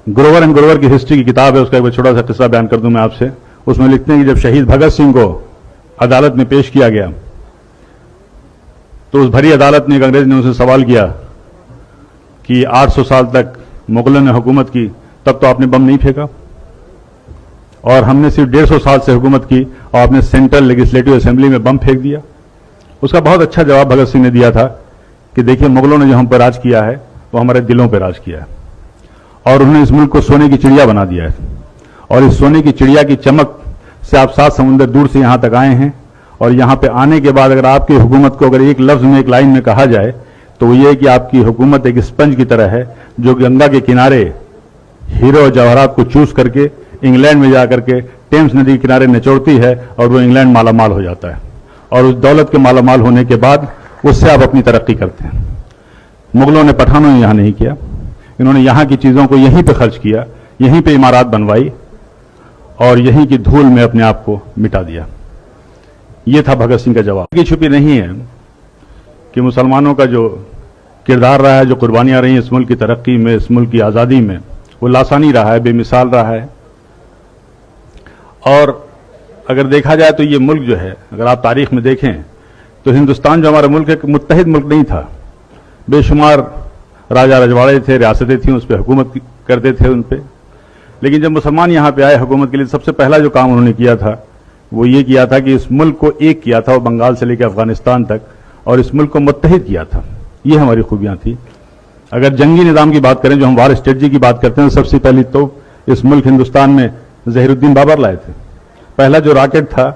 Grover and Grover की history की किताब है, उसका एक छोटा सा किस्सा बयान कर दूं मैं आपसे। उसमें लिखते हैं कि जब शहीद भगत सिंह को अदालत में पेश किया गया तो उस भरी अदालत में एक अंग्रेज ने उनसे सवाल किया कि 800 साल तक मुगलों ने हुकूमत की, तब तो आपने बम नहीं फेंका, और हमने सिर्फ 150 साल से हुकूमत की और आपने सेंट्रल लेजिस्लेटिव असेंबली में बम फेंक दिया। उसका बहुत अच्छा जवाब भगत सिंह ने दिया था कि देखिए, मुगलों ने जो हम पर राज किया है वो हमारे दिलों पर राज किया है, और उन्होंने इस मुल्क को सोने की चिड़िया बना दिया है, और इस सोने की चिड़िया की चमक से आप 7 समुंदर दूर से यहां तक आए हैं, और यहां पे आने के बाद अगर आपकी हुकूमत को अगर एक लफ्ज में, एक लाइन में कहा जाए तो वो ये है कि आपकी हुकूमत एक स्पंज की तरह है जो गंगा के किनारे हीरो और जवाहरात को चूस करके इंग्लैंड में जाकर के टेम्स नदी के किनारे निचोड़ती है, और वो इंग्लैंड मालामाल हो जाता है, और उस दौलत के मालामाल होने के बाद उससे आप अपनी तरक्की करते हैं। मुगलों ने, पठानों ने यहां नहीं किया, इन्होंने यहां की चीजों को यहीं पे खर्च किया, यहीं पे इमारत बनवाई और यहीं की धूल में अपने आप को मिटा दिया। यह था भगत सिंह का जवाब। की छुपी नहीं है कि मुसलमानों का जो किरदार रहा है, जो कुर्बानियां रही इस मुल्क की तरक्की में, इस मुल्क की आजादी में, वो लासानी रहा है, बेमिसाल रहा है। और अगर देखा जाए तो ये मुल्क जो है, अगर आप तारीख में देखें तो हिंदुस्तान जो हमारा मुल्क है, मुत्तहिद मुल्क नहीं था। बेशुमार राजा रजवाड़े थे, रियासतें थीं, उस पर हुकूमत करते थे उन पर। लेकिन जब मुसलमान यहां पे आए हुकूमत के लिए, सबसे पहला जो काम उन्होंने किया था वो ये किया था कि इस मुल्क को एक किया था, वो बंगाल से लेकर अफगानिस्तान तक, और इस मुल्क को मुत्तहिद किया था। ये हमारी खूबियां थी। अगर जंगी निज़ाम की बात करें, जो हम वार स्ट्रेटजी की बात करते हैं, सबसे पहली तो इस मुल्क हिंदुस्तान में ज़हीरुद्दीन बाबर लाए थे। पहला जो रॉकेट था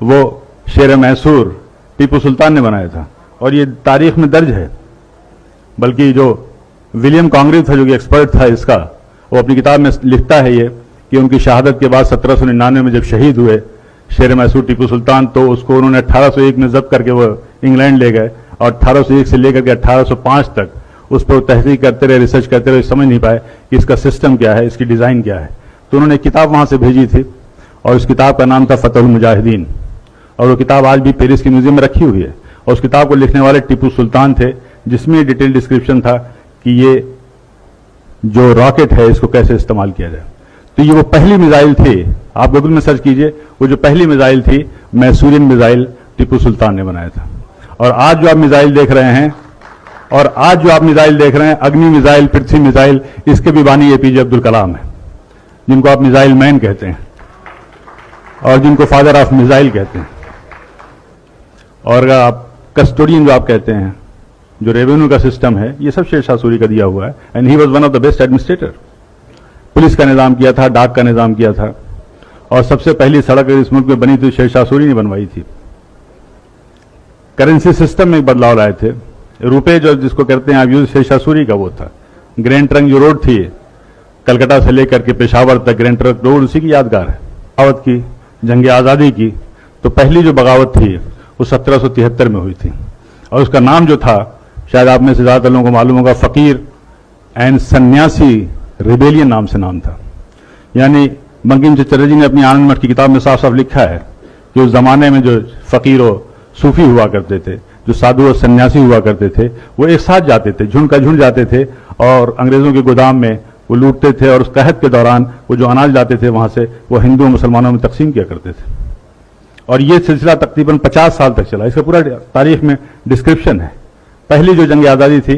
वो शेर मैसूर टीपू सुल्तान ने बनाया था, और ये तारीख में दर्ज है। बल्कि जो विलियम कॉन्ग्रेव था, जो कि एक्सपर्ट था इसका, वो अपनी किताब में लिखता है ये कि उनकी शहादत के बाद 1799 में जब शहीद हुए शेर मैसूर टीपू सुल्तान, तो उसको उन्होंने 1801 में जब्त करके वो इंग्लैंड ले गए, और 1801 से लेकर के 1805 तक उस पर तहकीक करते रहे, रिसर्च करते रहे, समझ नहीं पाए कि इसका सिस्टम क्या है, इसकी डिज़ाइन क्या है। तो उन्होंने किताब वहां से भेजी थी, और उस किताब का नाम था फतहुल मुजाहिदीन, और वो किताब आज भी पेरिस के म्यूजियम में रखी हुई है। और उस किताब को लिखने वाले टीपू सुल्तान थे, जिसमें डिटेल डिस्क्रिप्शन था कि ये जो रॉकेट है इसको कैसे इस्तेमाल किया जाए। तो ये वो पहली मिसाइल थी, आप गूगल में सर्च कीजिए, वो जो पहली मिसाइल थी मैसूरियन मिसाइल टीपू सुल्तान ने बनाया था। और आज जो आप मिसाइल देख रहे हैं, अग्नि मिसाइल, पृथ्वी मिसाइल, इसके भी बानी एपीजे अब्दुल कलाम है, जिनको आप मिसाइल मैन कहते हैं और जिनको फादर ऑफ मिसाइल कहते हैं। और अगर आप कस्टोडियन जो आप कहते हैं, जो रेवेन्यू का सिस्टम है, ये सब शेरशाह सूरी का दिया हुआ है, and he was one of the best administrator. Police का निजाम किया था, डाक का निजाम किया था, और सबसे पहली सड़क इस मुल्क में बनी थी शेरशाह सूरी ने बनवाई थी। करेंसी सिस्टम में बदलाव लाए थे। रुपए जो जिसको कहते हैं आप यूज, शेरशाह सूरी का वो था। ग्रैंड ट्रंक जो रोड थी कलकत्ता से लेकर के पेशावर तक, ग्रैंड ट्रंक रोड उसी की यादगार है। बगावत की, जंग आज़ादी की, तो पहली जो बगावत थी वो 1773 में हुई थी, और उसका नाम जो था, शायद आप में से ज्यादातर लोगों को मालूम होगा, फकीर एंड सन्यासी रिबेलियन नाम से नाम था। यानी बंकिम चटर्जी ने अपनी आनंद मठ की किताब में साफ साफ लिखा है कि उस जमाने में जो फकीर और सूफी हुआ करते थे, जो साधु और सन्यासी हुआ करते थे, वो एक साथ जाते थे, झुंड का झुंड जाते थे, और अंग्रेजों के गोदाम में वो लूटते थे, और उस कहत के दौरान वो जो अनाज लाते थे वहां से वो हिंदू और मुसलमानों में तकसीम किया करते थे। और ये सिलसिला तकरीबन 50 साल तक चला। इसका पूरा तारीख में डिस्क्रिप्शन है। पहली जो जंग आज़ादी थी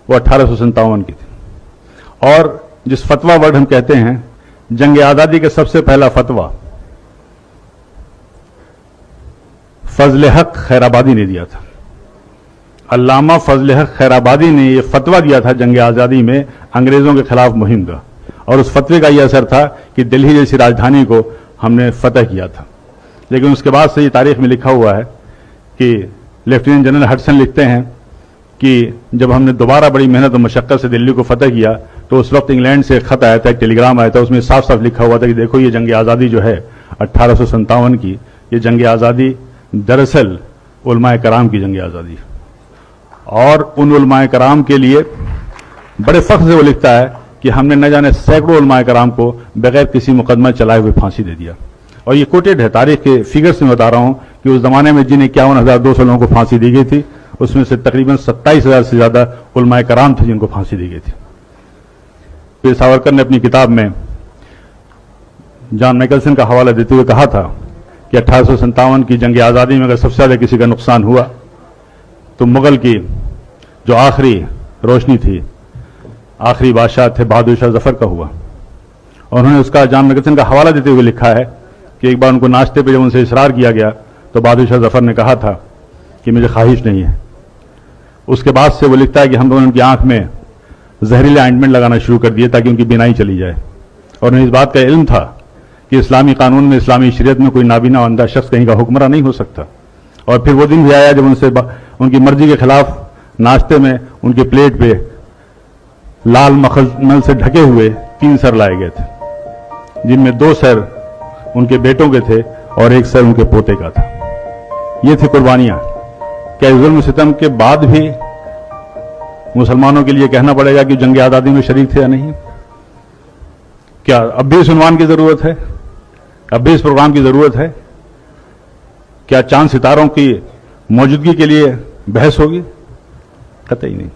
वो 1857 की थी। और जिस फतवा वर्ड हम कहते हैं, जंग आज़ादी का सबसे पहला फतवा फजल हक खैराबादी ने दिया था। अल्लामा फजल हक खैराबादी ने यह फतवा दिया था जंग आज़ादी में अंग्रेजों के खिलाफ मुहिम का, और उस फतवे का यह असर था कि दिल्ली जैसी राजधानी को हमने फतह किया था। लेकिन उसके बाद से ये तारीख में लिखा हुआ है कि लेफ्टिनेंट जनरल हडसन लिखते हैं कि जब हमने दोबारा बड़ी मेहनत और मशक्कत से दिल्ली को फतह किया, तो उस वक्त इंग्लैंड से एक खत आया था, एक टेलीग्राम आया था, उसमें साफ साफ लिखा हुआ था कि देखो ये जंग आज़ादी जो है 1857 की, ये जंग आज़ादी दरअसल उलमाए कराम की जंग आज़ादी, और उन उलमाए कराम के लिए बड़े फख्र से वो लिखता है कि हमने न जाने सैकड़ों उलमाए कराम को बगैर किसी मुकदमा चलाए हुए फांसी दे दिया। और ये कोटेड है, तारीख के फिगर्स में बता रहा हूं कि उस जमाने में जिन 51,200 लोगों को फांसी दी गई थी, उसमें से तकरीबन 27,000 से ज्यादा उलमाए कराम थे जिनको फांसी दी गई थी। वीर सावरकर ने अपनी किताब में जॉन मैकलसन का हवाला देते हुए कहा था कि 1857 की जंग आज़ादी में अगर सबसे ज़्यादा किसी का नुकसान हुआ तो मुगल की जो आखिरी रोशनी थी, आखिरी बादशाह थे बहादुर शाह जफर का हुआ। और उन्होंने उसका जॉन मैकलसन का हवाला देते हुए लिखा है कि एक बार उनको नाश्ते पे जब उनसे इसरार किया गया तो बहादुर शाह जफर ने कहा था कि मुझे ख्वाहिश नहीं है। उसके बाद से वो लिखता है कि हम लोगों ने उनकी आंख में जहरीले ऑइंटमेंट लगाना शुरू कर दिए ताकि उनकी बीनाई चली जाए। और उन्हें इस बात का इल्म था कि इस्लामी कानून में, इस्लामी शरीयत में कोई नाबीना अंधा शख्स कहीं का हुक्मरान नहीं हो सकता। और फिर वो दिन भी आया जब उनसे उनकी मर्जी के खिलाफ नाश्ते में उनकी प्लेट पे लाल मखमल से ढके हुए 3 सर लाए गए थे, जिनमें 2 सर उनके बेटों के थे और 1 सर उनके पोते का था। ये थी कुर्बानियां। क्या जुल्म सितम के बाद भी मुसलमानों के लिए कहना पड़ेगा कि जंग आज़ादी में शरीक थे या नहीं? क्या अब भी इस उन्वान की जरूरत है? अब भी इस प्रोग्राम की जरूरत है? क्या चांद सितारों की मौजूदगी के लिए बहस होगी? कतई नहीं।